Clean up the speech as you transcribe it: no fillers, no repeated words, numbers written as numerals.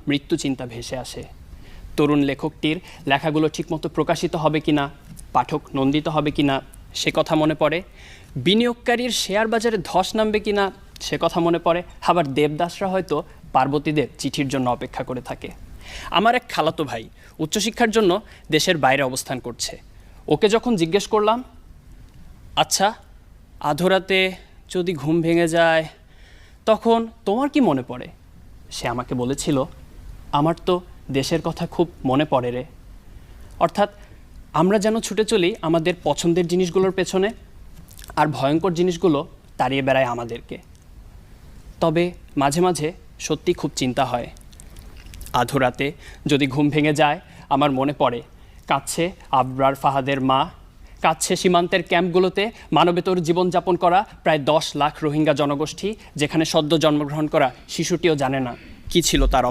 মৃত্যু চিন্তা ভেসে আসে। তরুণ লেখকটির লেখাগুলো ঠিকমতো প্রকাশিত হবে কিনা, পাঠক নন্দিত হবে কিনা সে কথা মনে পড়ে। বিনিয়োগকারীর শেয়ার বাজারে ধস নামবে কিনা সে কথা মনে পড়ে। আবার দেবদাসরা হয়তো পার্বতীদের চিঠির জন্য অপেক্ষা করে থাকে। আমার এক খালাতো ভাই উচ্চশিক্ষার জন্য দেশের বাইরে অবস্থান করছে। ওকে যখন জিজ্ঞেস করলাম, আচ্ছা আধরাতে যদি ঘুম ভেঙে যায় তখন তোমার কি মনে পড়ে, সে আমাকে বলেছিল, আমার তো দেশের কথা খুব মনে পড়ে রে। অর্থাৎ আমরা যেন ছুটে চলি আমাদের পছন্দের জিনিসগুলোর পেছনে, আর ভয়ঙ্কর জিনিসগুলো তাড়িয়ে বেড়ায় আমাদেরকে। তবে মাঝে মাঝে সত্যি খুব চিন্তা হয়। আধরাতে যদি ঘুম ভেঙে যায় আমার মনে পড়ে কাঁদছে আবরার ফাহাদের মা, কাঁদছে সীমান্তের ক্যাম্পগুলোতে মানবেতর জীবনযাপন করা প্রায় 10 লাখ রোহিঙ্গা জনগোষ্ঠী, যেখানে সদ্য জন্মগ্রহণ করা শিশুটিও জানে না কী ছিল তার